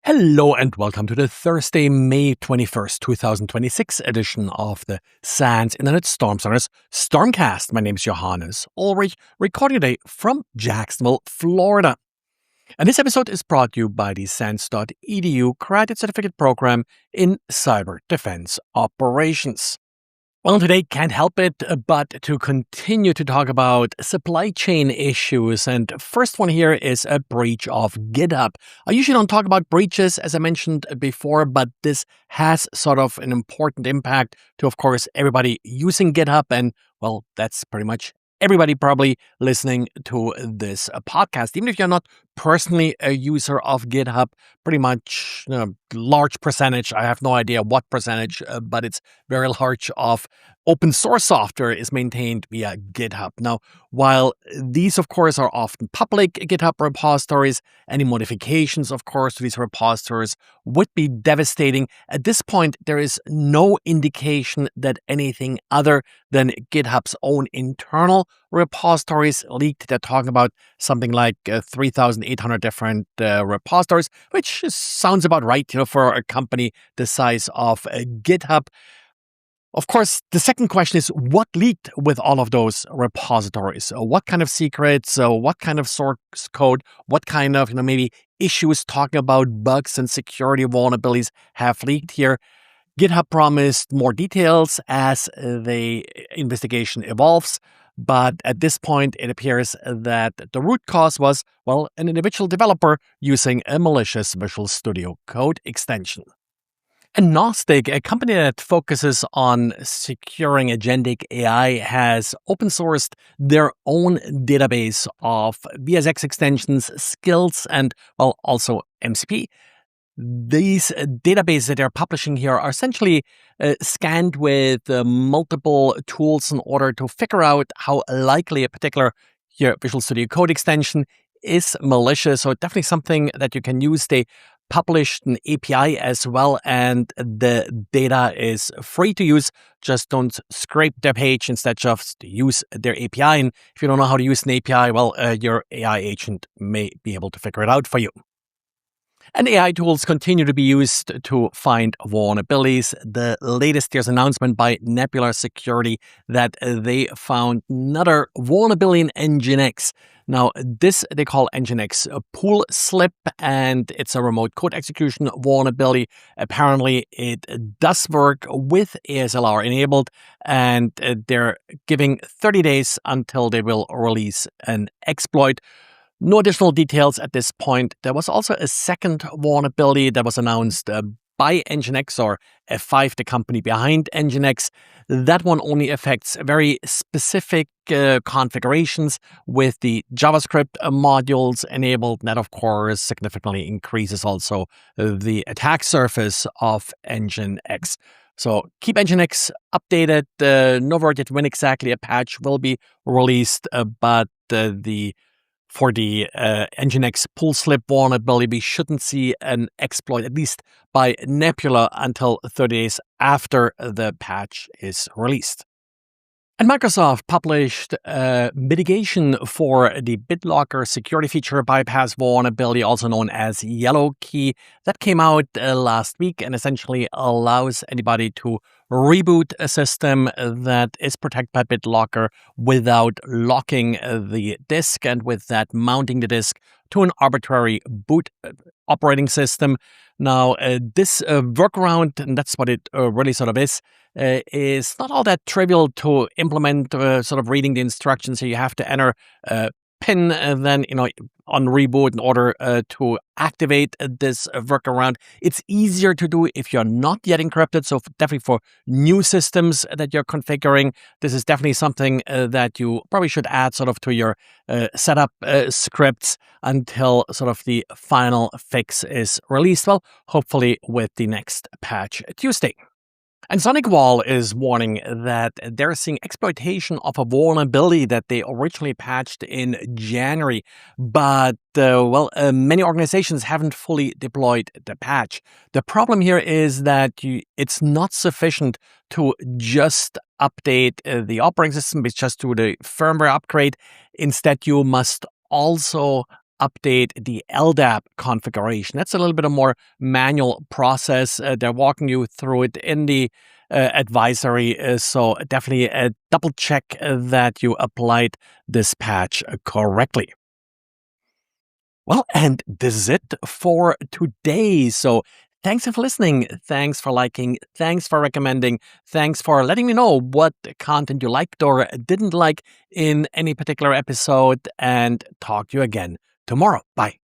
Hello and welcome to the Thursday, May 21st, 2026 edition of the SANS Internet Storm Center's Stormcast. My name is Johannes Ulrich, recording today from Jacksonville, Florida. And this episode is brought to you by the SANS.edu Credit Certificate Program in Cyber Defense Operations. Well, today can't help it but to continue to talk about supply chain issues. And first one here is a breach of GitHub. I usually don't talk about breaches, as I mentioned before, but this has sort of an important impact to, of course, everybody using GitHub. And, well, that's pretty much everybody probably listening to this podcast. Even if you're not personally a user of GitHub, pretty much large percentage, I have no idea what percentage, but it's very large of open source software is maintained via GitHub. Now, while these, of course, are often public GitHub repositories, any modifications, of course, to these repositories would be devastating. At this point, there is no indication that anything other than GitHub's own internal repositories leaked. They're talking about something like 3,800 different repositories, which sounds about right, for a company the size of GitHub. Of course, the second question is what leaked with all of those repositories? What kind of secrets? What kind of source code? What kind of, maybe issues talking about bugs and security vulnerabilities have leaked here? GitHub promised more details as the investigation evolves. But at this point, it appears that the root cause was, well, an individual developer using a malicious Visual Studio Code extension. And Gnostic, a company that focuses on securing agentic AI, has open sourced their own database of VSX extensions, skills, and, well, also MCP. These databases that they're publishing here are essentially scanned with multiple tools in order to figure out how likely a particular Visual Studio Code extension is malicious. So definitely something that you can use. They published an API as well, and the data is free to use. Just don't scrape their page, instead just use their API. And if you don't know how to use an API, well, your AI agent may be able to figure it out for you. And AI tools continue to be used to find vulnerabilities. The latest year's announcement by Nebula Security that they found another vulnerability in NGINX. Now, this they call NGINX pool slip, and it's a remote code execution vulnerability. Apparently, it does work with ASLR enabled, and they're giving 30 days until they will release an exploit. No additional details at this point. There was also a second vulnerability that was announced by NGINX, or F5, the company behind NGINX. That one only affects very specific configurations with the JavaScript modules enabled. That, of course, significantly increases also the attack surface of NGINX. So keep NGINX updated. No word yet when exactly a patch will be released, but for the NGINX pool slip vulnerability, we shouldn't see an exploit, at least by Nebula, until 30 days after the patch is released. And Microsoft published mitigation for the BitLocker security feature bypass vulnerability, also known as YellowKey. That came out last week and essentially allows anybody to reboot a system that is protected by BitLocker without locking the disk, and with that mounting the disk to an arbitrary boot operating system. Now, this workaround, and that's what it really sort of is not all that trivial to implement, sort of reading the instructions. So you have to enter a PIN and then, on reboot in order to activate this workaround. It's easier to do if you're not yet encrypted. So definitely for new systems that you're configuring, this is definitely something that you probably should add sort of to your setup scripts until sort of the final fix is released. Well, hopefully with the next patch Tuesday. And SonicWall is warning that they're seeing exploitation of a vulnerability that they originally patched in January. But, many organizations haven't fully deployed the patch. The problem here is that it's not sufficient to just update the operating system, it's just to the firmware upgrade. Instead, you must also update the LDAP configuration. That's a little bit of more manual process. They're walking you through it in the advisory. So definitely double check that you applied this patch correctly. Well, and this is it for today. So thanks for listening. Thanks for liking. Thanks for recommending. Thanks for letting me know what content you liked or didn't like in any particular episode. And talk to you again tomorrow. Bye.